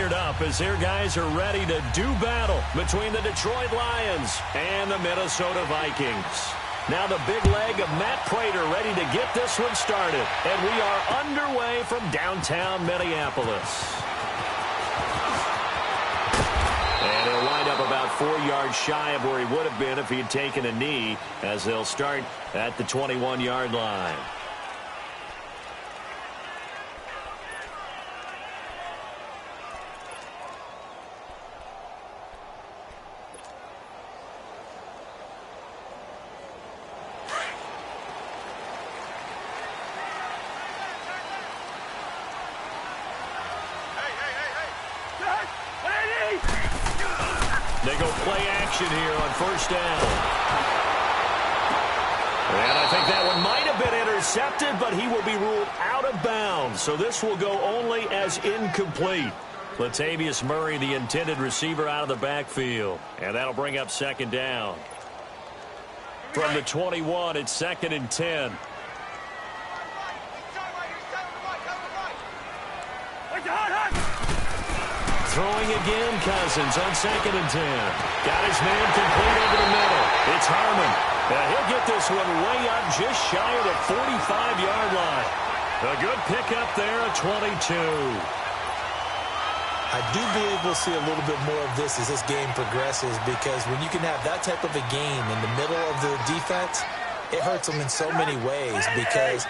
fired up as their guys are ready to do battle between the Detroit Lions and the Minnesota Vikings. Now the big leg of Matt Prater ready to get this one started. And we are underway from downtown Minneapolis. And he'll wind up about 4 yards shy of where he would have been if he had taken a knee, as they'll start at the 21-yard line. They go play action here on first down. And I think that one might have been intercepted, but he will be ruled out of bounds. So this will go only as incomplete. Latavius Murray, the intended receiver, out of the backfield. And that'll bring up second down. From the 21, it's 2nd and 10. Throwing again, Cousins on 2nd and 10. Got his man complete over the middle. It's Harmon. He'll get this one way up just shy of the 45-yard line. A good pickup there at 22. I do believe we'll see a little bit more of this as this game progresses, because when you can have that type of a game in the middle of the defense, it hurts them in so many ways, because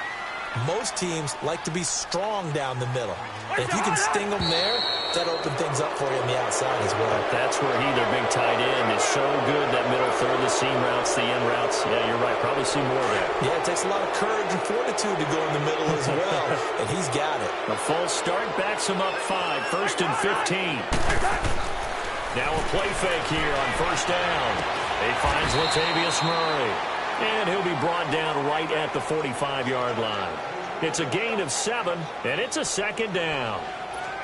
most teams like to be strong down the middle. And if you can sting them there, that opens things up for you on the outside as well. That's where he, their big tight end, is so good, that middle third, the seam routes, the in routes. Yeah, you're right. Probably see more of that. Yeah, it takes a lot of courage and fortitude to go in the middle as well, and he's got it. A false start backs him up 5, 1st and 15. Now a play fake here on first down. He finds Latavius Murray. And he'll be brought down right at the 45-yard line. It's a gain of 7, and it's a 2nd down.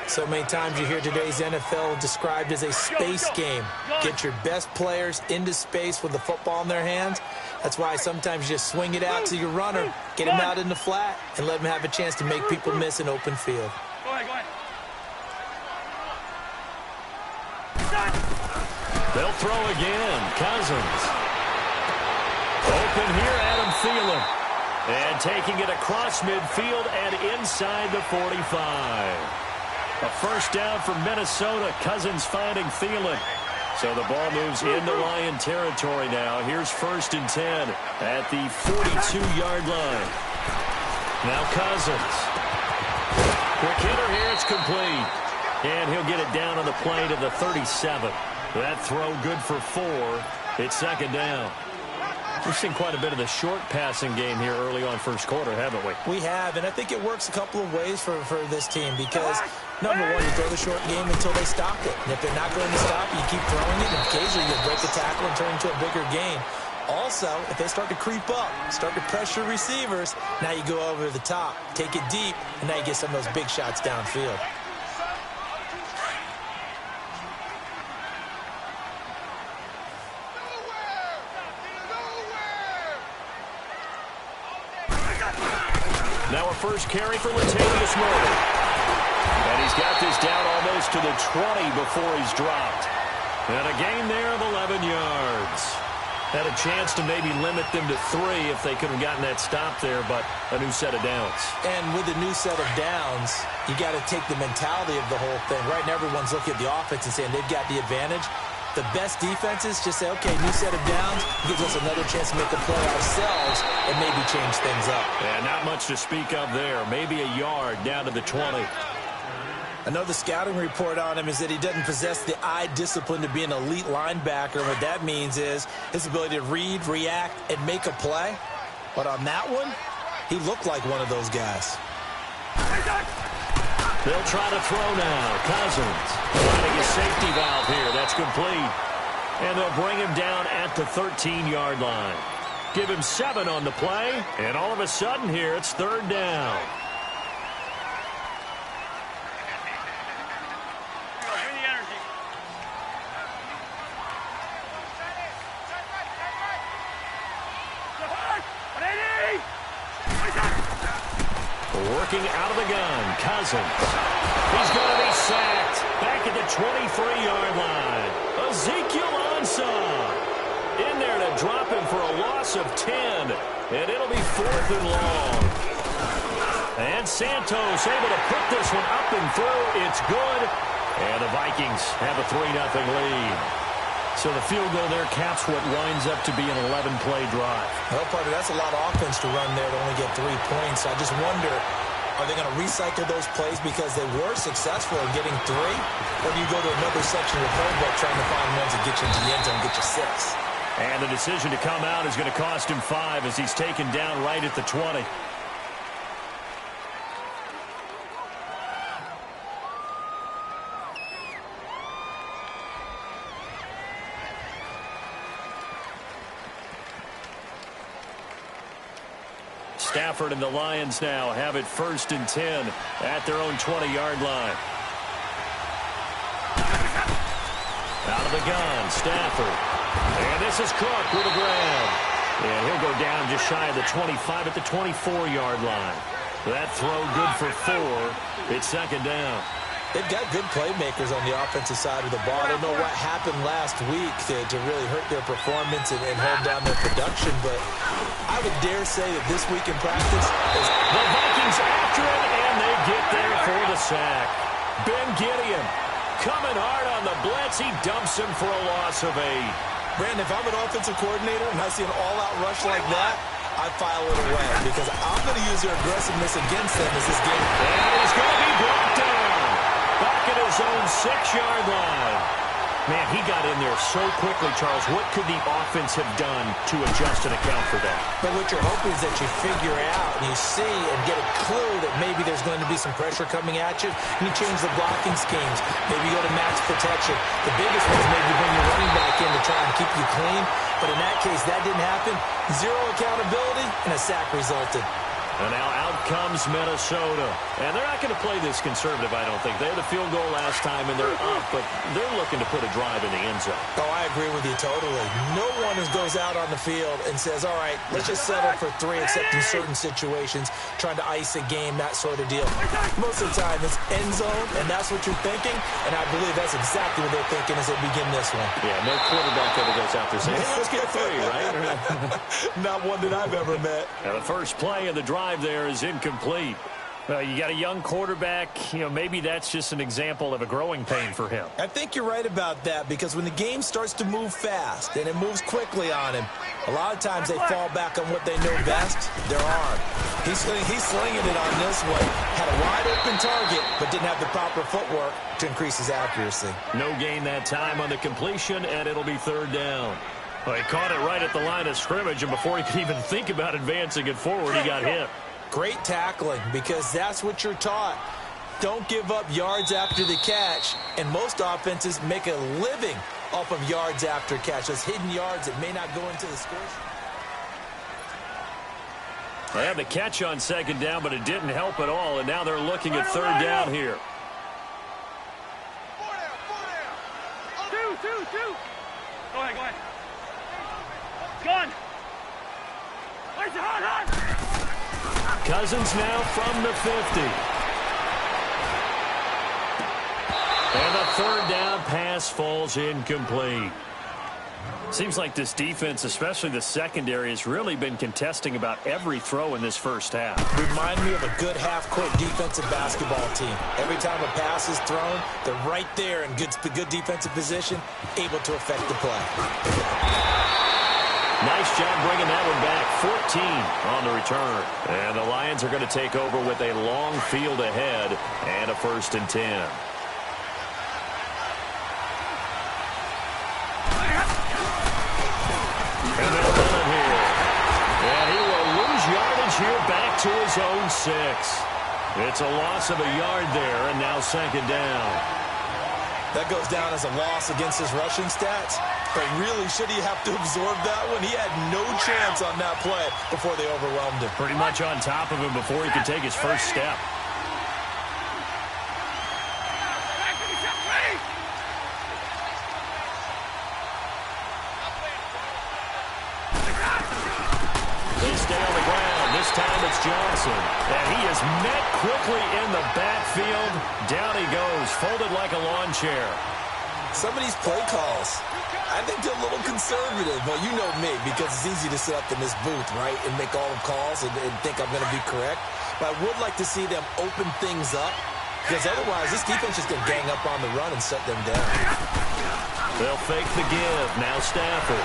So many times you hear today's NFL described as a space game. Get your best players into space with the football in their hands. That's why sometimes you just swing it out to your runner, get him out in the flat, and let him have a chance to make people miss an open field. Go ahead. They'll throw again. Cousins. Open here, Adam Thielen. And taking it across midfield and inside the 45. A first down for Minnesota. Cousins finding Thielen. So the ball moves into Lion territory now. Here's 1st and 10 at the 42-yard line. Now Cousins. Quick hitter here. It's complete. And he'll get it down on the play to the 37. That throw good for 4. It's 2nd down. We've seen quite a bit of the short passing game here early on first quarter, haven't we? We have, and I think it works a couple of ways for this team, because, number one, you throw the short game until they stop it. And if they're not going to stop it, you keep throwing it, and occasionally you break the tackle and turn it into a bigger gain. Also, if they start to creep up, start to pressure receivers, now you go over the top, take it deep, and now you get some of those big shots downfield. Now a first carry for Latavius Murray. And he's got this down almost to the 20 before he's dropped. And a gain there of 11 yards. Had a chance to maybe limit them to 3 if they could have gotten that stop there, but a new set of downs. And with a new set of downs, you got to take the mentality of the whole thing. Right now, everyone's looking at the offense and saying they've got the advantage. The best defenses just say, okay, new set of downs gives us another chance to make a play ourselves and maybe change things up. Yeah, not much to speak of there. Maybe a yard down to the 20. Another scouting report on him is that he doesn't possess the eye discipline to be an elite linebacker. And what that means is his ability to read, react, and make a play. But on that one, he looked like one of those guys. They'll try to throw now. Cousins finding a safety valve here. That's complete. And they'll bring him down at the 13-yard line. Give him 7 on the play. And all of a sudden here, it's 3rd down. Working out of the gun, Cousins. He's going to be sacked. Back at the 23-yard line. Ezekiel Ansah in there to drop him for a loss of 10. And it'll be 4th and long. And Santos able to put this one up and through. It's good. And the Vikings have a 3-0 lead. So the field goal there caps what winds up to be an 11-play drive. Well, partner, that's a lot of offense to run there to only get 3 points. I just wonder, are they going to recycle those plays because they were successful in getting 3? Or do you go to another section of the playbook trying to find ones that get you into the end zone and get you 6? And the decision to come out is going to cost him 5 as he's taken down right at the 20. Stafford and the Lions now have it 1st and 10 at their own 20-yard line. Out of the gun, Stafford. And this is Cook with a grab. And he'll go down just shy of the 25 at the 24-yard line. That throw good for 4. It's 2nd down. They've got good playmakers on the offensive side of the ball. I don't know what happened last week to really hurt their performance and hold down their production, but I would dare say that this week in practice is the Vikings after it, and they get there for the sack. Ben Gideon coming hard on the blitz. He dumps him for a loss of 8. Brandon, if I'm an offensive coordinator and I see an all-out rush like that, I file it away because I'm going to use their aggressiveness against them as this game. And he's going to be brought down back at his own 6-yard line. Man, he got in there so quickly, Charles. What could the offense have done to adjust and account for that? But what you're hoping is that you figure out and you see and get a clue that maybe there's going to be some pressure coming at you, and you change the blocking schemes. Maybe you go to max protection. The biggest one is maybe bring your running back in to try and keep you clean. But in that case, that didn't happen. 0 accountability, and a sack resulted. And now out comes Minnesota. And they're not going to play this conservative, I don't think. They had a field goal last time, and they're up, but they're looking to put a drive in the end zone. Oh, I agree with you totally. No one goes out on the field and says, all right, let's just settle for 3, except in certain situations, trying to ice a game, that sort of deal. Most of the time, it's end zone, and that's what you're thinking, and I believe that's exactly what they're thinking as they begin this one. Yeah, no quarterback ever goes out there saying, hey, let's get 3, right? Not one that I've ever met. Now, the first play of the drive there is incomplete. You got a young quarterback. Maybe that's just an example of a growing pain for him. I think you're right about that because when the game starts to move fast and it moves quickly on him, a lot of times they fall back on what they know best, their arm. He's slinging it on this one. Had a wide open target, but didn't have the proper footwork to increase his accuracy. No gain that time on the completion, and it'll be 3rd down. Well, he caught it right at the line of scrimmage, and before he could even think about advancing it forward, he got hit. Great tackling, because that's what you're taught. Don't give up yards after the catch, and most offenses make a living off of yards after catch, those hidden yards that may not go into the score. They had the catch on 2nd down, but it didn't help at all, and now they're looking at 3rd down here. 2. Go ahead. Gun. Where's the hot? Cousins now from the 50. And the 3rd down pass falls incomplete. Seems like this defense, especially the secondary, has really been contesting about every throw in this first half. Remind me of a good half-court defensive basketball team. Every time a pass is thrown, they're right there in good defensive position, able to affect the play. Nice job bringing that one back. 14 on the return. And the Lions are going to take over with a long field ahead and a 1st and 10. And they'll run it here. And he will lose yardage here back to his own 6. It's a loss of a yard there, and now 2nd down. That goes down as a loss against his rushing stats. But really, should he have to absorb that one? He had no chance on that play before they overwhelmed him. Pretty much on top of him before he could take his first step. They stay on the ground. This time it's Johnson. And he is met quickly in the backfield. Down he goes, folded like a lawn chair. Some of these play calls, I think they're a little conservative. Well, you know me, because it's easy to sit up in this booth, right, and make all the calls and think I'm going to be correct. But I would like to see them open things up, because otherwise this defense is going to gang up on the run and shut them down. They'll fake the give. Now Stafford.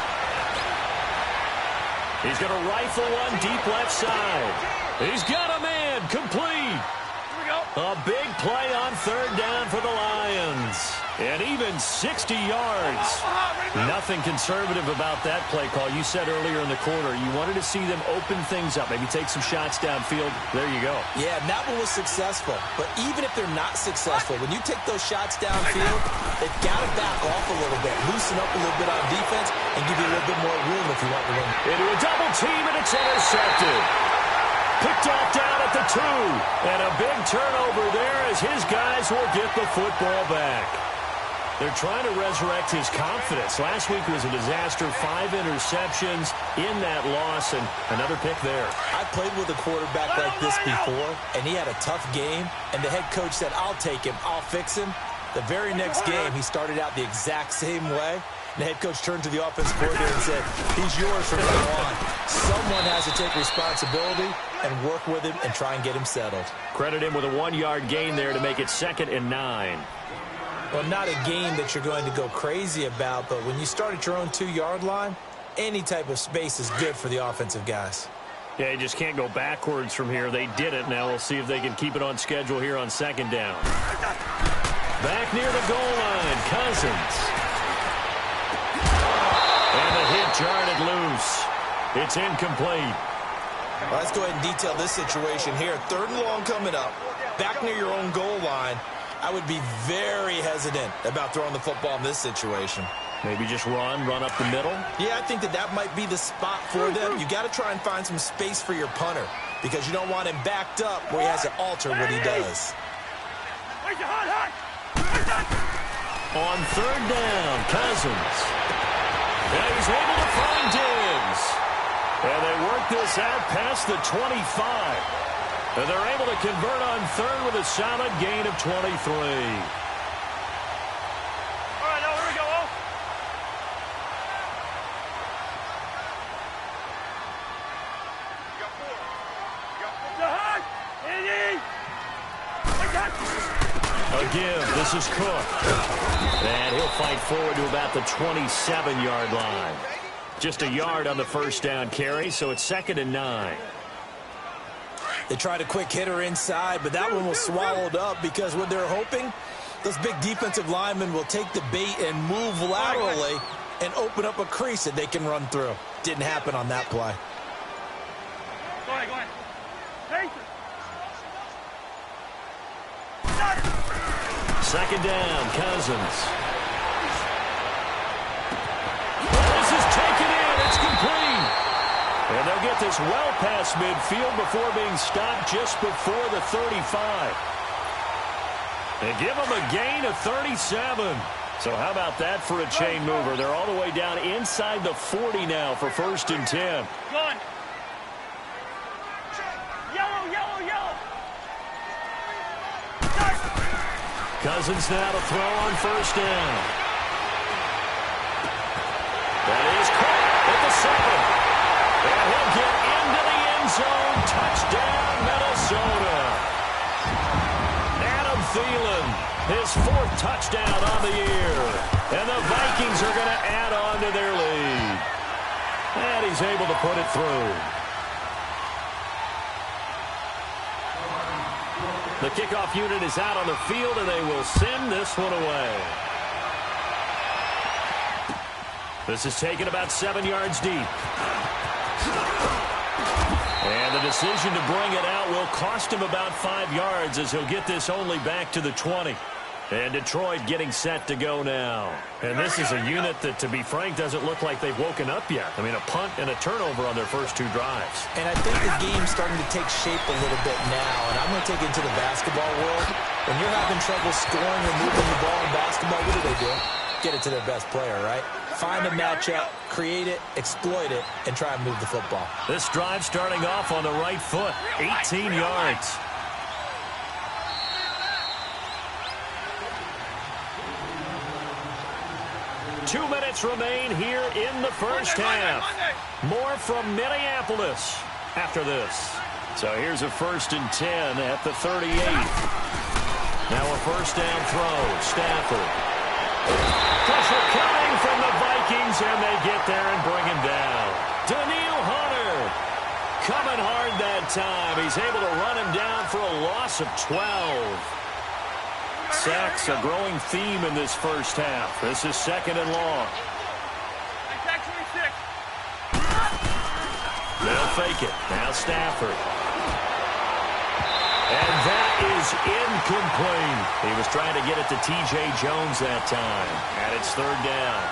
He's going to rifle one deep left side. He's got a man. Complete. A big play on third down for the Lions. And even 60 yards. Nothing conservative about that play call. You said earlier in the quarter you wanted to see them open things up, maybe take some shots downfield. There you go. Yeah, that one was successful. But even if they're not successful, when you take those shots downfield, they've got to back off a little bit, loosen up a little bit on defense, and give you a little bit more room if you want to win. Into a double team, and it's intercepted. Picked off down at the 2. And a big turnover there as his guys will get the football back. They're trying to resurrect his confidence. Last week was a disaster. 5 interceptions in that loss, and another pick there. I played with a quarterback like this before, and he had a tough game, and the head coach said, I'll take him, I'll fix him. The very next game, he started out the exact same way. The head coach turned to the offensive coordinator and said, he's yours from now on. Someone has to take responsibility and work with him and try and get him settled. Credit him with a 1-yard gain there to make it 2nd and 9. Well, not a game that you're going to go crazy about, but when you start at your own 2-yard line, any type of space is good for the offensive guys. Yeah, you just can't go backwards from here. They did it. Now we'll see if they can keep it on schedule here on 2nd down. Back near the goal line, Cousins. And the hit jarred it loose. It's incomplete. Well, let's go ahead and detail this situation here. 3rd and long coming up. Back near your own goal line. I would be very hesitant about throwing the football in this situation. Maybe just run up the middle? Yeah, I think that might be the spot for them. You got to try and find some space for your punter because you don't want him backed up where he has to alter what he does. On 3rd down, Cousins. And he's able to find Diggs. And they work this out past the 25. And they're able to convert on 3rd with a solid gain of 23. All right, now here we go. Again, this is Cook. And he'll fight forward to about the 27-yard line. Just a yard on the 1st down carry, so it's 2nd and 9. They tried a quick hitter inside, but that one was swallowed up because what they're hoping, those big defensive linemen will take the bait and move laterally and open up a crease that they can run through. Didn't happen on that play. Go ahead, go ahead. Hey. 2nd down, Cousins. This is taken in. It's complete. And they'll get this well past midfield before being stopped just before the 35. And give them a gain of 37. So how about that for a chain mover? They're all the way down inside the 40 now for 1st and 10. Gun. Yellow, yellow, yellow. Cousins now to throw on 1st down. That is caught at the 7. And he'll get into the end zone. Touchdown, Minnesota. Adam Thielen, his 4th touchdown on the year. And the Vikings are going to add on to their lead. And he's able to put it through. The kickoff unit is out on the field, and they will send this one away. This is taken about 7 yards deep. And the decision to bring it out will cost him about 5 yards as he'll get this only back to the 20. And Detroit getting set to go now. And this is a unit that, to be frank, doesn't look like they've woken up yet. I mean, a punt and a turnover on their first 2 drives. And I think the game's starting to take shape a little bit now. And I'm going to take it into the basketball world. When you're having trouble scoring or moving the ball in basketball, what do? Get it to their best player, right? Find a matchup, create it, exploit it, and try and move the football. This drive starting off on the right foot, 18 yards. Two minutes remain here in the first half. More from Minneapolis after this. So here's a 1st and 10 at the 38. Now a first down throw. Stafford. Pressure coming from the Vikings, and they get there and bring him down. Danielle Hunter coming hard that time. He's able to run him down for a loss of 12. Sacks, a growing theme in this first half. This is 2nd and long. They'll fake it. Now Stafford. And that is incomplete. He was trying to get it to T.J. Jones that time. And it's 3rd down.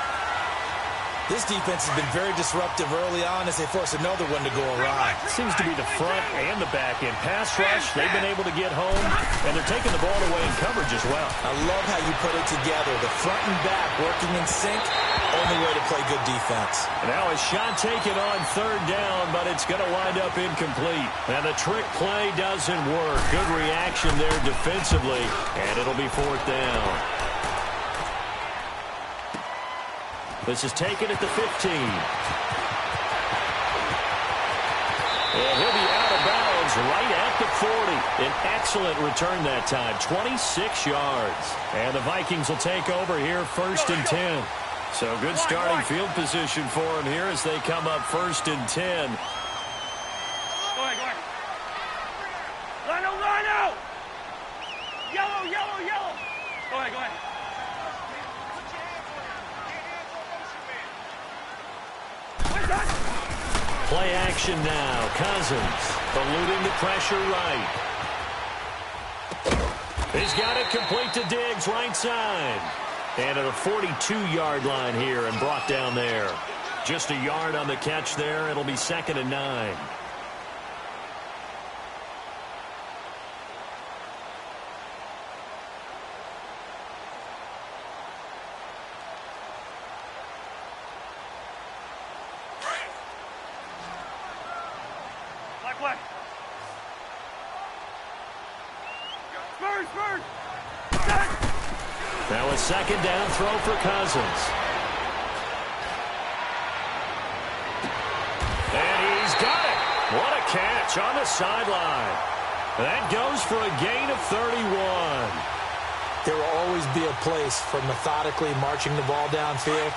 This defense has been very disruptive early on as they force another one to go awry. Seems to be the front and the back end. Pass rush, they've been able to get home, and they're taking the ball away in coverage as well. I love how you put it together. The front and back working in sync, only way to play good defense. Now a shot taken on 3rd down, but it's going to wind up incomplete. And the trick play doesn't work. Good reaction there defensively, and it'll be 4th down. This is taken at the 15. And he'll be out of bounds right at the 40. An excellent return that time, 26 yards. And the Vikings will take over here 1st and 10. So good starting field position for them here as they come up 1st and 10. Go ahead, go ahead. Rhino, Rhino! Yellow, yellow, yellow! Go ahead, go ahead. Play action now. Cousins eluding the pressure right. He's got it complete to Diggs right side. And at the 42-yard line here and brought down there. Just a yard on the catch there. It'll be 2nd and 9. Now a 2nd down throw for Cousins. And he's got it. What a catch on the sideline. That goes for a gain of 31. There will always be a place for methodically marching the ball downfield.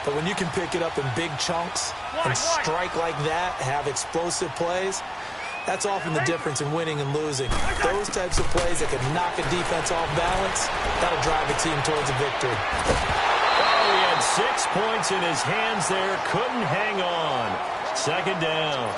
But when you can pick it up in big chunks and strike like that, have explosive plays, that's often the difference in winning and losing. Those types of plays that can knock a defense off balance, that'll drive a team towards a victory. Oh, he had 6 points in his hands there. Couldn't hang on. 2nd down.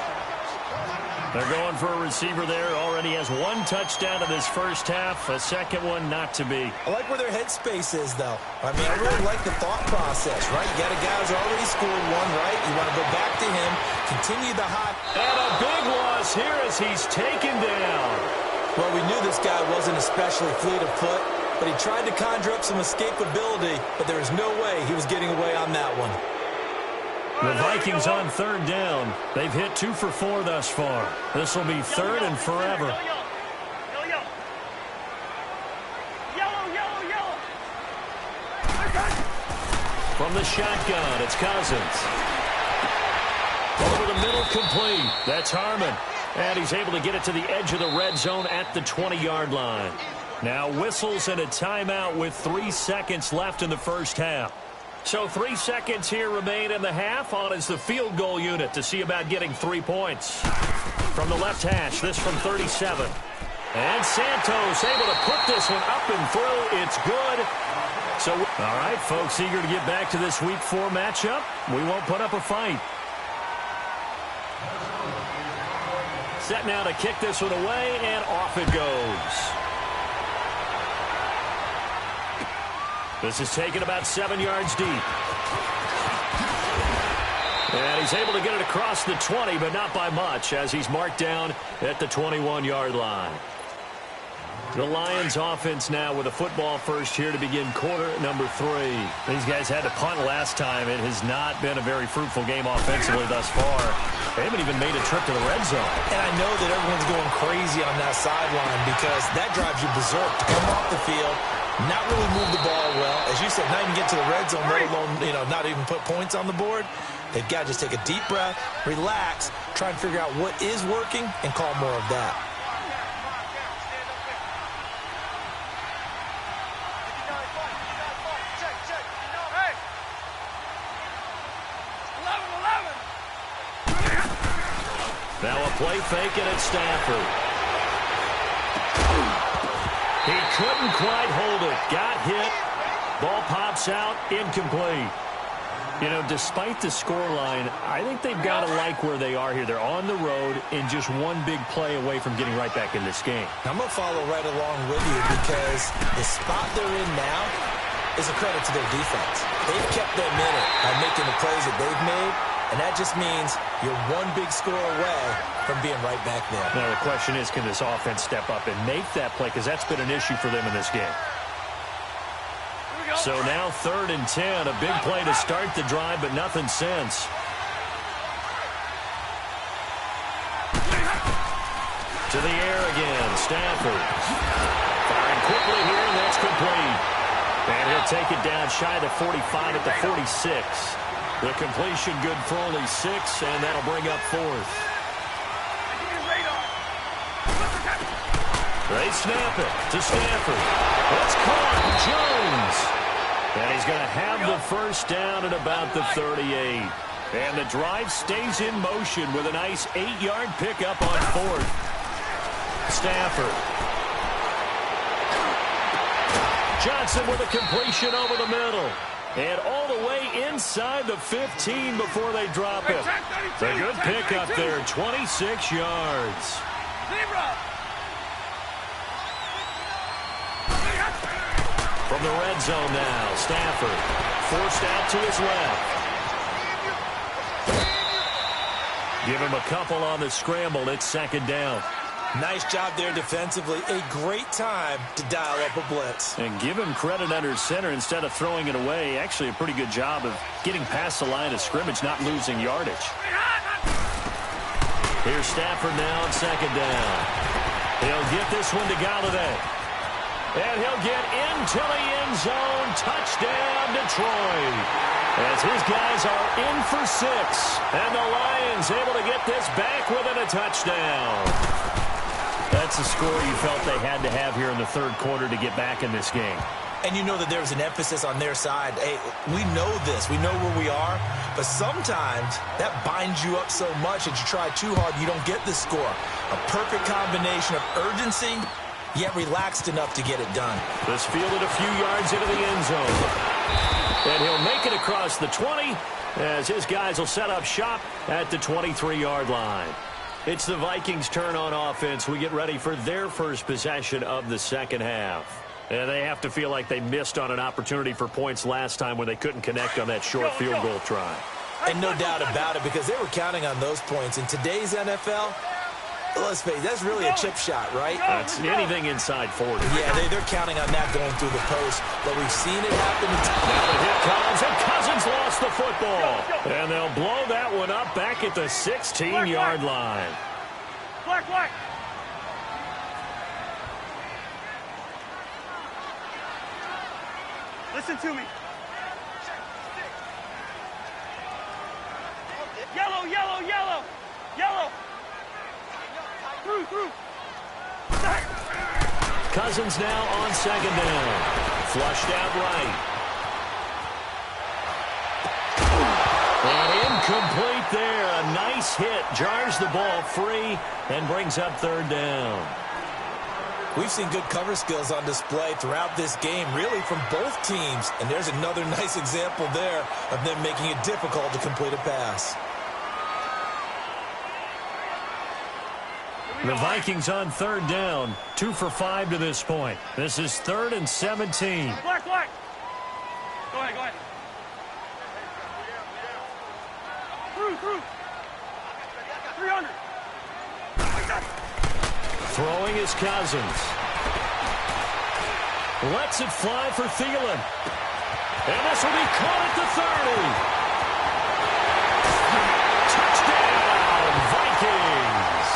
They're going for a receiver there. Already has 1 touchdown in this first half. A second one not to be. I like where their headspace is, though. I mean, I really like the thought process, right? You got a guy who's already scored one, right? You want to go back to him, continue the hot. And a big loss here as he's taken down. Well, we knew this guy wasn't especially fleet of foot, but he tried to conjure up some escapability, but there was no way he was getting away on that one. The Vikings on 3rd down. They've hit 2 for 4 thus far. This will be 3rd and forever. From the shotgun, it's Cousins. Over the middle, complete. That's Harmon. And he's able to get it to the edge of the red zone at the 20-yard line. Now whistles and a timeout with 3 seconds left in the first half. So 3 seconds here remain in the half. On is the field goal unit to see about getting 3 points. From the left hash, this from 37. And Santos able to put this one up and through. It's good. So, all right, folks, eager to get back to this Week 4 matchup. We won't put up a fight. Set now to kick this one away, and off it goes. This is taken about 7 yards deep. And he's able to get it across the 20, but not by much, as he's marked down at the 21-yard line. The Lions offense now with a football first here to begin quarter number 3. These guys had to punt last time. It has not been a very fruitful game offensively thus far. They haven't even made a trip to the red zone. And I know that everyone's going crazy on that sideline because that drives you berserk to come off the field, not really move the ball well. As you said, not even get to the red zone, let alone, not even put points on the board. They've got to just take a deep breath, relax, try and figure out what is working, and call more of that. Now a play fake, and it's Stafford. He couldn't quite hold it. Got hit. Ball pops out. Incomplete. Despite the scoreline, I think they've got to like where they are here. They're on the road and just one big play away from getting right back in this game. I'm going to follow right along with you because the spot they're in now is a credit to their defense. They've kept them in it by making the plays that they've made. And that just means you're one big score away from being right back there. Now, the question is, can this offense step up and make that play? Because that's been an issue for them in this game. So now 3rd and 10. A big play to start the drive, but nothing since. To the air again. Stafford. Firing quickly here, and that's complete. And he'll take it down shy of the 45 at the 46. The completion good for only 6, and that'll bring up 4th. They snap it to Stafford. It's caught. Jones. And he's going to have the first down at about the 38. And the drive stays in motion with a nice 8-yard pickup on 4th. Stafford. Johnson with a completion over the middle. And all the way inside the 15 before they drop it. It's a good pickup there, 26 yards. From the red zone now, Stafford forced out to his left. Give him a couple on the scramble. It's 2nd down. Nice job there defensively. A great time to dial up a blitz. And give him credit under center instead of throwing it away. Actually, a pretty good job of getting past the line of scrimmage, not losing yardage. Here's Stafford now on 2nd down. He'll get this one to Galladay. And he'll get into the end zone. Touchdown, Detroit. As his guys are in for 6. And the Lions able to get this back within a touchdown. That's the score you felt they had to have here in the 3rd quarter to get back in this game. And you know that there's an emphasis on their side. Hey, we know this. We know where we are. But sometimes that binds you up so much that you try too hard, you don't get the score. A perfect combination of urgency, yet relaxed enough to get it done. This fielded a few yards into the end zone. And he'll make it across the 20 as his guys will set up shop at the 23-yard line. It's the Vikings' turn on offense. We get ready for their first possession of the 2nd half. And they have to feel like they missed on an opportunity for points last time when they couldn't connect on that short field goal try. And no doubt about it, because they were counting on those points. In today's NFL, let's face it, that's really a chip shot, right? That's anything inside 40. Yeah, they're counting on that going through the post. But we've seen it happen. Now the hit comes, and Cousins lost the football. And they'll blow that one up back at the 16-yard line. Black. Listen to me. Yellow. Through. Cousins now on 2nd down. Flushed out right. And incomplete there. A nice hit. Jars the ball free and brings up 3rd down. We've seen good cover skills on display throughout this game, really from both teams. And there's another nice example there of them making it difficult to complete a pass. The Vikings on 3rd down, 2 for 5 to this point. This is 3rd and 17. Black. Go ahead. Through. 300. Throwing is Cousins. Lets it fly for Thielen. And this will be caught at the 30. Touchdown, Vikings.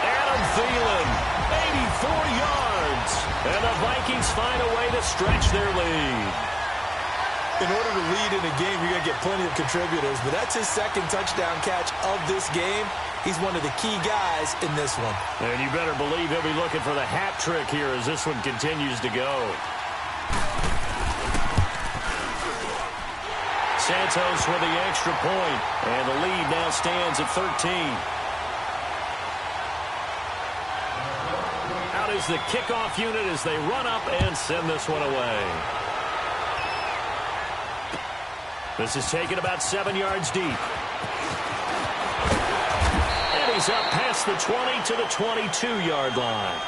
Adam Thielen, 84 yards. And the Vikings find a way to stretch their lead. In order to lead in a game, you're going to get plenty of contributors, but that's his second touchdown catch of this game. He's one of the key guys in this one. And you better believe he'll be looking for the hat trick here as this one continues to go. Santos with the extra point, and the lead now stands at 13. Out is the kickoff unit as they run up and send this one away. This is taken about 7 yards deep. And he's up past the 20 to the 22-yard line.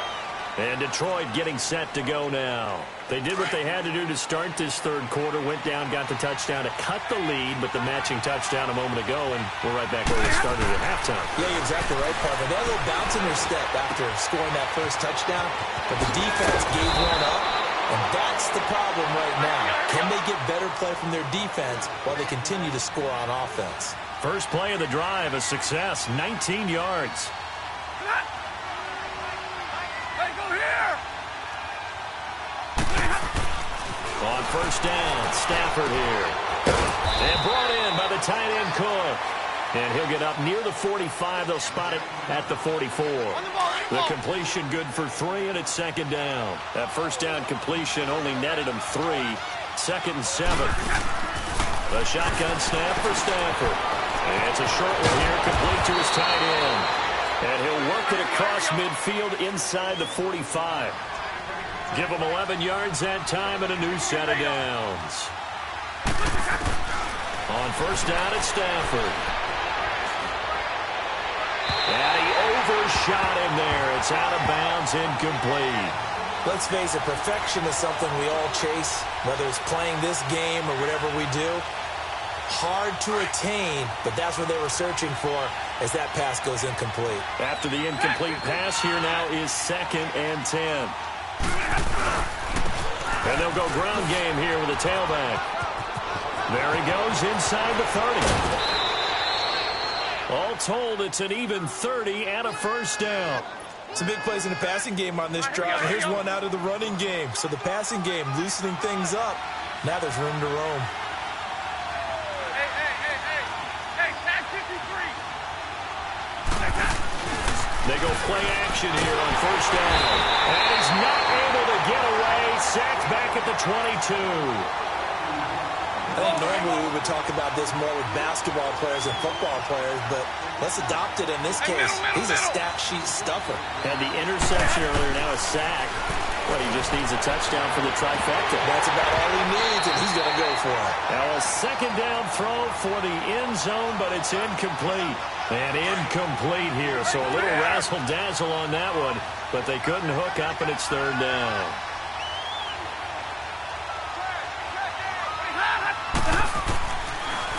And Detroit getting set to go now. They did what they had to do to start this third quarter. Went down, got the touchdown to cut the lead, but the matching touchdown a moment ago, and we're right back where we started at halftime. Yeah, you're exactly right, Parker. They had a little bounce in their step after scoring that first touchdown, but the defense gave one up, and that's the problem right now. Can they get better play from their defense while they continue to score on offense? First play of the drive, a success, 19 yards. On first down, Stafford here. And brought in by the tight end Cook. And he'll get up near the 45. They'll spot it at the 44. The completion good for 3, and it's second down. That first down completion only netted him 3. Second and 7. A shotgun snap for Stafford. And it's a short one here, complete to his tight end. And he'll work it across midfield inside the 45. Give him 11 yards that time and a new set of downs. On first down, it's Stafford. And he overshot him there. It's out of bounds, incomplete. Let's face it, perfection is something we all chase, whether it's playing this game or whatever we do. Hard to attain, but that's what they were searching for as that pass goes incomplete. After the incomplete pass, here now is 2nd and 10. And they'll go ground game here with a tailback. There he goes inside the 30. All told, it's an even 30 and a first down. Some big plays in the passing game on this drive. And here's one out of the running game. So the passing game loosening things up. Now there's room to roam. Hey, tag 53. They go play action here on first down. And he's not able to get away. Sacked back at the 22. I think normally we would talk about this more with basketball players and football players, but let's adopt it in this case. He's a stat sheet stuffer. Had the interception earlier, now a sack. Well, he just needs a touchdown for the trifecta. That's about all he needs, and he's going to go for it. Now a second down throw for the end zone, but it's incomplete. And incomplete here, so a little razzle-dazzle on that one, but they couldn't hook up, and it's third down.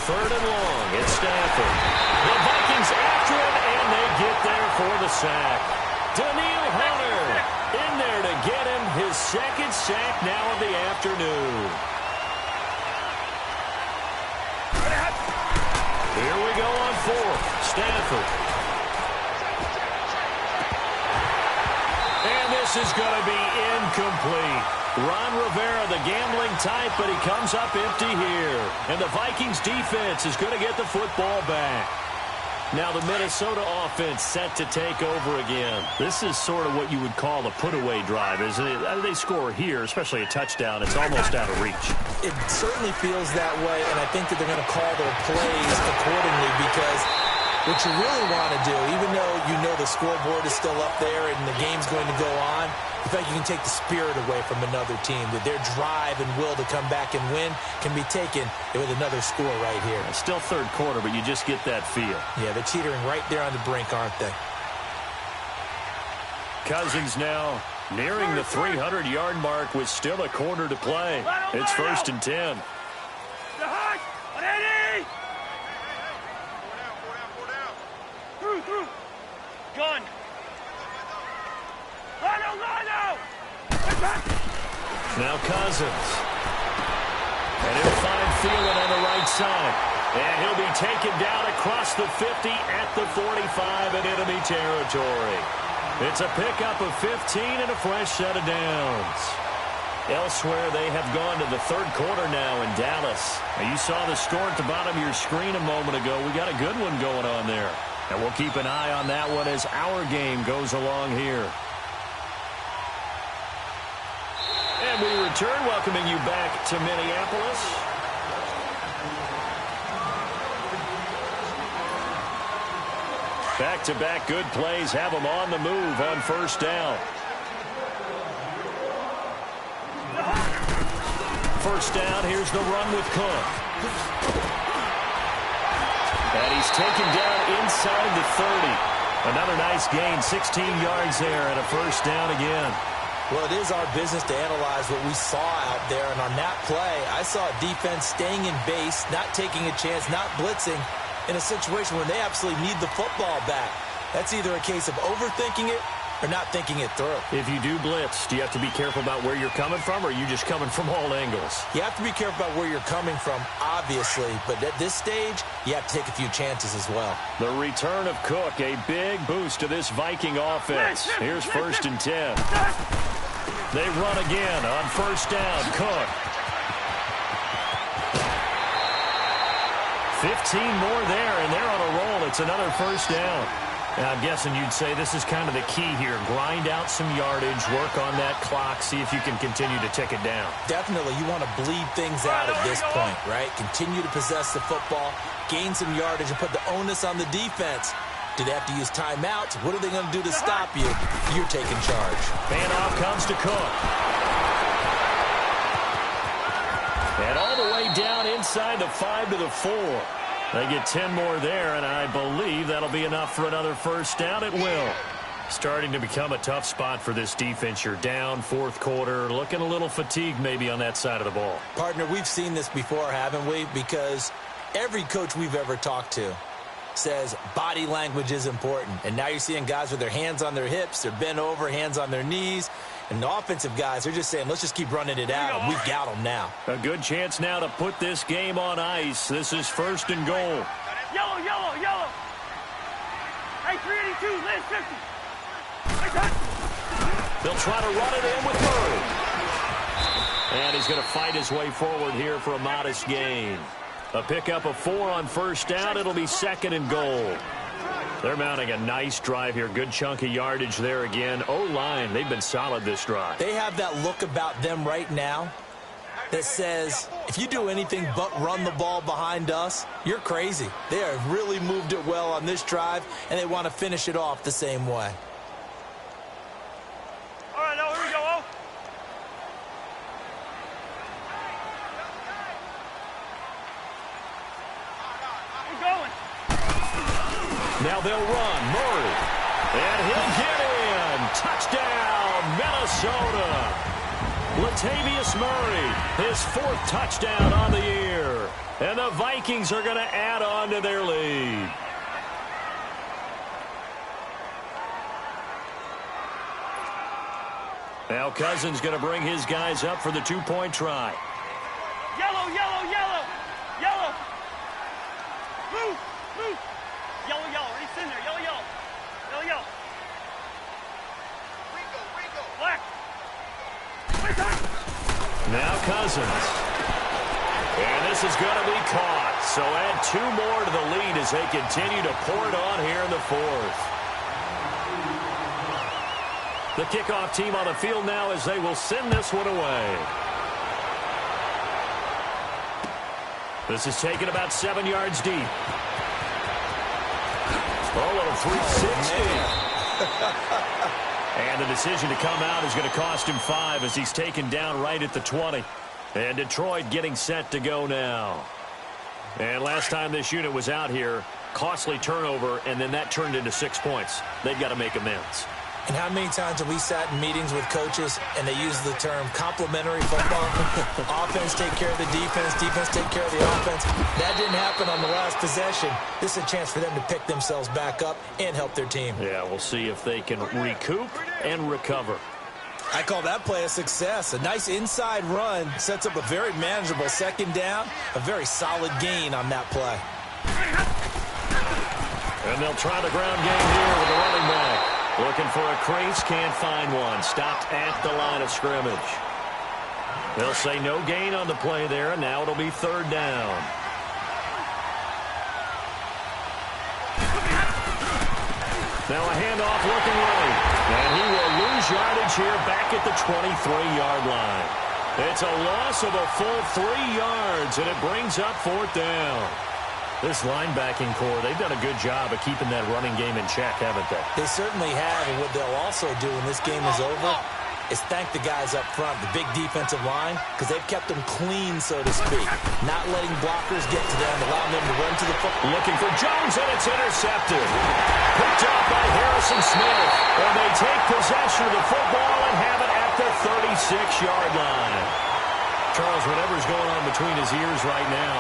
Third and long, it's Stafford. The Vikings after him, and they get there for the sack. Daniil Hunter in there to get him his second sack now of the afternoon. Here we go on fourth. Stafford. And this is going to be incomplete. Ron Rivera, the gambling type, but he comes up empty here. And the Vikings defense is going to get the football back. Now the Minnesota offense set to take over again. This is sort of what you would call a put-away drive, isn't it? They score here, especially a touchdown. It's almost out of reach. It certainly feels that way, and I think that they're going to call their plays accordingly because what you really want to do, even though you know the scoreboard is still up there and the game's going to go on, I feel like you can take the spirit away from another team, that their drive and will to come back and win can be taken with another score right here. It's still third quarter, but you just get that feel. Yeah, they're teetering right there on the brink, aren't they? Cousins now nearing the 300-yard mark with still a quarter to play. It's 1st and 10. Gun. Lino! Now Cousins. And he'll find Thielen on the right side. And he'll be taken down across the 50 at the 45 in enemy territory. It's a pickup of 15 and a fresh set of downs. Elsewhere, they have gone to the third quarter now in Dallas. Now, you saw the score at the bottom of your screen a moment ago. We got a good one going on there. And we'll keep an eye on that one as our game goes along here. And we return, welcoming you back to Minneapolis. Back-to-back good plays have them on the move on first down. First down, here's the run with Cook. And he's taken down inside the 30. Another nice gain, 16 yards there and a first down again. Well, it is our business to analyze what we saw out there. And on that play, I saw a defense staying in base, not taking a chance, not blitzing in a situation where they absolutely need the football back. That's either a case of overthinking it or not thinking it through. If you do blitz, do you have to be careful about where you're coming from, or are you just coming from all angles? You have to be careful about where you're coming from, obviously. But at this stage, you have to take a few chances as well. The return of Cook, a big boost to this Viking offense. Here's first and 10. They run again on first down. Cook. 15 more there, and they're on a roll. It's another first down. And I'm guessing you'd say this is kind of the key here. Grind out some yardage, work on that clock, see if you can continue to tick it down. Definitely. You want to bleed things out at this point, right? Continue to possess the football, gain some yardage, and put the onus on the defense. Do they have to use timeouts? What are they going to do to stop you? You're taking charge. Handoff comes to Cook. And all the way down inside the 5 to the 4. They get 10 more there, and I believe that'll be enough for another first down. It will. Starting to become a tough spot for this defense. You're down fourth quarter, looking a little fatigued maybe on that side of the ball. Partner, we've seen this before, haven't we? Because every coach we've ever talked to says body language is important. And now you're seeing guys with their hands on their hips, they're bent over, hands on their knees. And the offensive guys are just saying, let's just keep running it out. We've got them now. A good chance now to put this game on ice. This is first and goal. Yellow, yellow, yellow. Hey, 382, Liz 50. They'll try to run it in with Murray. And he's going to fight his way forward here for a modest gain. A pickup of 4 on first down. It'll be second and goal. They're mounting a nice drive here. Good chunk of yardage there again. O-line, they've been solid this drive. They have that look about them right now that says, if you do anything but run the ball behind us, you're crazy. They have really moved it well on this drive, and they want to finish it off the same way. All right, now here we go, oh. We're going. Now they'll run. Murray. And he'll get in. Touchdown, Minnesota. Latavius Murray, his 4th touchdown on the year. And the Vikings are going to add on to their lead. Now Cousins going to bring his guys up for the 2-point try. Yellow, yellow, yellow. Yellow. Move, move. Yellow, yellow. Reach in there. Yellow, yellow. Yellow, yellow. Ringo, Ringo. Black. Now Cousins. And this is going to be caught. So add 2 more to the lead as they continue to pour it on here in the 4th. The kickoff team on the field now as they will send this one away. This is taken about 7 yards deep. Oh, a little 360. And the decision to come out is going to cost him 5 as he's taken down right at the 20. And Detroit getting set to go now. And last time this unit was out here, costly turnover, and then that turned into 6 points. They've got to make amends. And how many times have we sat in meetings with coaches and they use the term complementary football? Offense take care of the defense, defense take care of the offense. That didn't happen on the last possession. This is a chance for them to pick themselves back up and help their team. Yeah, we'll see if they can recoup and recover. I call that play a success. A nice inside run sets up a very manageable second down, a very solid gain on that play. And they'll try the ground game here with the running back. Looking for a crease, can't find one. Stopped at the line of scrimmage. They'll say no gain on the play there, and now it'll be third down. Now a handoff looking right. And he will lose yardage here back at the 23-yard line. It's a loss of a full 3 yards, and it brings up fourth down. This linebacking core, they've done a good job of keeping that running game in check, haven't they? They certainly have, and what they'll also do when this game is over is thank the guys up front, the big defensive line, because they've kept them clean, so to speak. Not letting blockers get to them, allowing them to run to the football. Looking for Jones, and it's intercepted. Picked up by Harrison Smith. And they take possession of the football and have it at the 36-yard line. Charles, whatever's going on between his ears right now,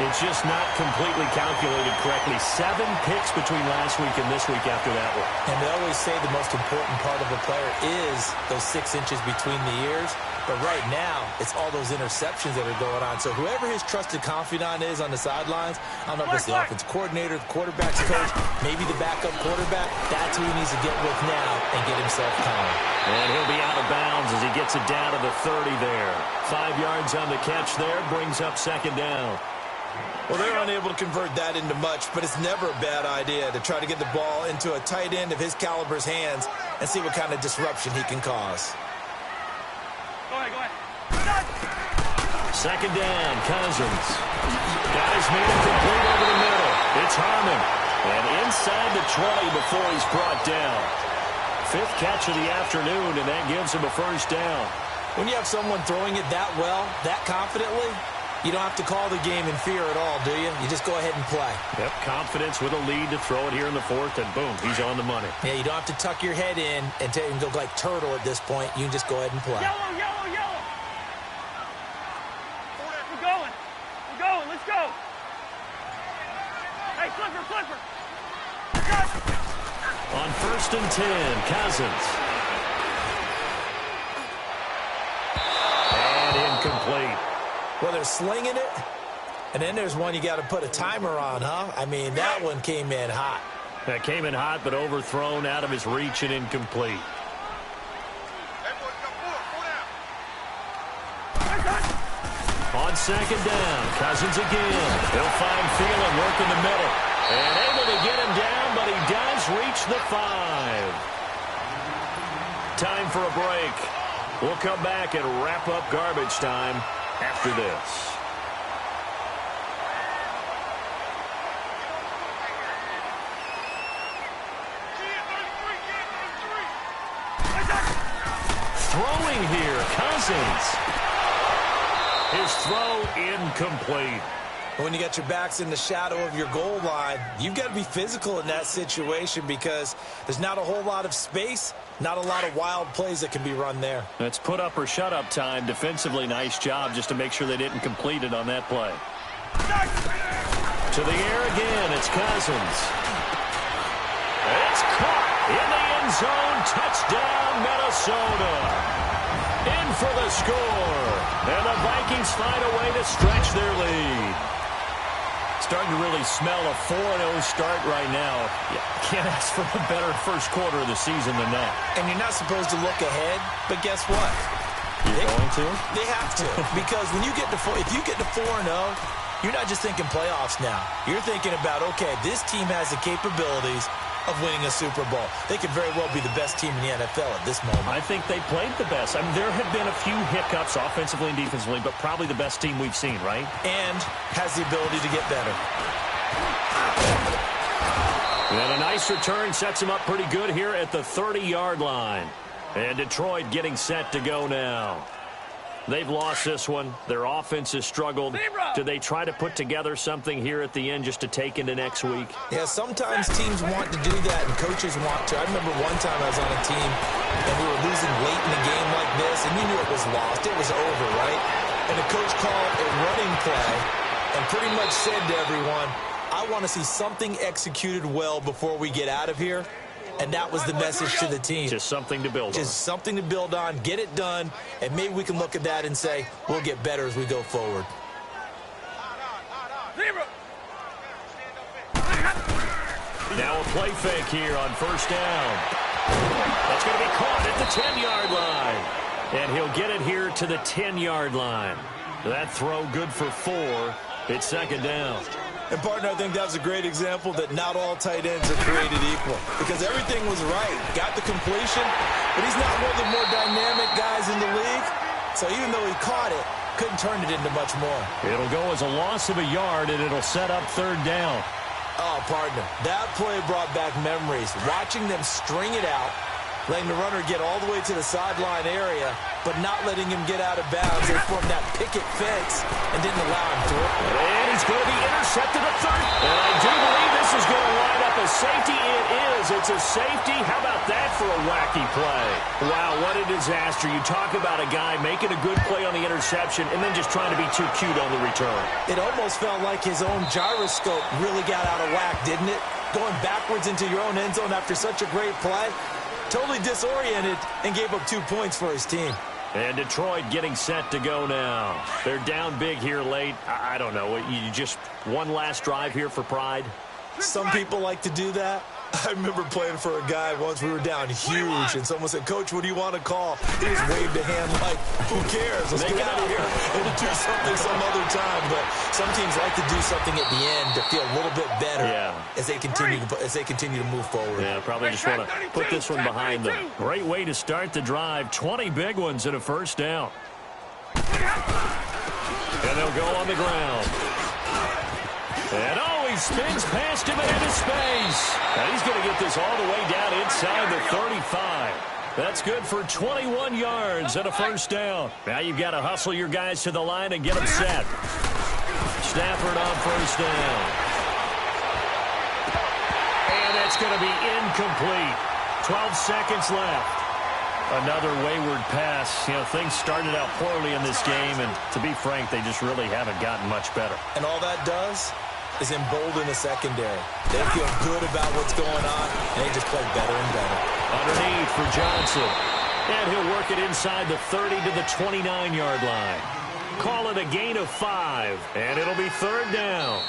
it's just not completely calculated correctly. 7 picks between last week and this week after that one. And they always say the most important part of a player is those 6 inches between the ears. But right now, it's all those interceptions that are going on. So whoever his trusted confidant is on the sidelines, I don't know if it's the offense coordinator, the quarterback's coach, maybe the backup quarterback, that's who he needs to get with now and get himself calm. And he'll be out of bounds as he gets it down to the 30 there. 5 yards on the catch there, brings up second down. Well, they're unable to convert that into much, but it's never a bad idea to try to get the ball into a tight end of his caliber's hands and see what kind of disruption he can cause. Go ahead, go ahead. Second down, Cousins. Got his man complete over the middle. It's Harmon. And inside the 20 before he's brought down. 5th catch of the afternoon, and that gives him a first down. When you have someone throwing it that well, that confidently, you don't have to call the game in fear at all, do you? You just go ahead and play. Yep, confidence with a lead to throw it here in the 4th, and boom, he's on the money. Yeah, you don't have to tuck your head in and go like turtle at this point. You can just go ahead and play. Yellow, yellow, yellow. We're going. We're going. Let's go. Hey, Clipper, Clipper. On 1st and 10, Cousins. And incomplete. Well, they're slinging it, and then there's one you got to put a timer on, huh? I mean, that one came in hot. That came in hot, but overthrown out of his reach and incomplete. On second down, Cousins again. He'll find Thielen working the middle. And able to get him down, but he does reach the 5. Time for a break. We'll come back and wrap up garbage time after this. Throwing here, Cousins. His throw incomplete. When you got your backs in the shadow of your goal line, you've got to be physical in that situation because there's not a whole lot of space, not a lot of wild plays that can be run there. It's put up or shut up time. Defensively, nice job just to make sure they didn't complete it on that play. To the air again, it's Cousins. It's caught in the end zone. Touchdown, Minnesota. In for the score. And the Vikings find a way to stretch their lead. Starting to really smell a 4-0 start right now. You can't ask for a better first quarter of the season than that. And you're not supposed to look ahead, but guess what? You're going to? They have to. Because when you get to if you get to 4-0, you're not just thinking playoffs now. You're thinking about, okay, this team has the capabilities of winning a Super Bowl. They could very well be the best team in the NFL at this moment. I think they played the best. I mean, there have been a few hiccups offensively and defensively, but probably the best team we've seen, right? And has the ability to get better. And a nice return sets him up pretty good here at the 30-yard line. And Detroit getting set to go now. They've lost this one. Their offense has struggled. Do they try to put together something here at the end just to take into next week? Yeah, sometimes teams want to do that and coaches want to. I remember one time I was on a team and we were losing late in a game like this and you knew it was lost. It was over, right? And the coach called a running play and pretty much said to everyone, I want to see something executed well before we get out of here. And that was the message to the team. Just something to build on. Just something to build on, get it done, and maybe we can look at that and say, we'll get better as we go forward. Now a play fake here on first down. That's going to be caught at the 10-yard line. And he'll get it here to the 10-yard line. That throw good for 4. It's second down. And, partner, I think that was a great example that not all tight ends are created equal. Because everything was right. Got the completion, but he's not one of the more dynamic guys in the league. So even though he caught it, couldn't turn it into much more. It'll go as a loss of a yard, and it'll set up third down. Oh, partner, that play brought back memories. Watching them string it out, letting the runner get all the way to the sideline area, but not letting him get out of bounds. They formed that picket fence and didn't allow him to. And he's going to be intercepted at third. And I do believe this is going to line up a safety. It is. It's a safety. How about that for a wacky play? Wow, what a disaster. You talk about a guy making a good play on the interception and then just trying to be too cute on the return. It almost felt like his own gyroscope really got out of whack, didn't it? Going backwards into your own end zone after such a great play. Totally disoriented and gave up 2 points for his team. And Detroit getting set to go now. They're down big here late. I don't know. You just one last drive here for pride? Some people like to do that. I remember playing for a guy once. We were down huge, and someone said, "Coach, what do you want to call?" He just waved a hand like, "Who cares? Let's get out of here and do something some other time." But some teams like to do something at the end to feel a little bit better as they continue to move forward. Yeah, probably just want to put this one behind them. Great way to start the drive. 20 big ones and a first down. And they'll go on the ground. And he spins past him and into space. And he's going to get this all the way down inside the 35. That's good for 21 yards and a first down. Now you've got to hustle your guys to the line and get them set. Stafford on first down. And that's going to be incomplete. 12 seconds left. Another wayward pass. You know, things started out poorly in this game, and to be frank, they just really haven't gotten much better. And all that does is embolden the secondary. They feel good about what's going on, and they just play better and better. Underneath for Johnson. And he'll work it inside the 30 to the 29-yard line. Call it a gain of 5, and it'll be third down.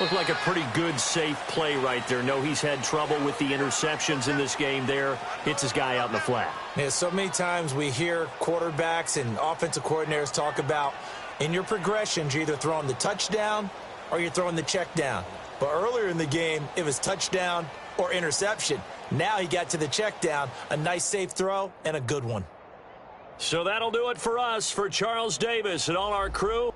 Looked like a pretty good, safe play right there. No, he's had trouble with the interceptions in this game there. Hits his guy out in the flat. Yeah, so many times we hear quarterbacks and offensive coordinators talk about in your progressions, you're either throwing the touchdown or you're throwing the check down. But earlier in the game, it was touchdown or interception. Now he got to the check down, a nice safe throw, and a good one. So that'll do it for us, for Charles Davis and all our crew.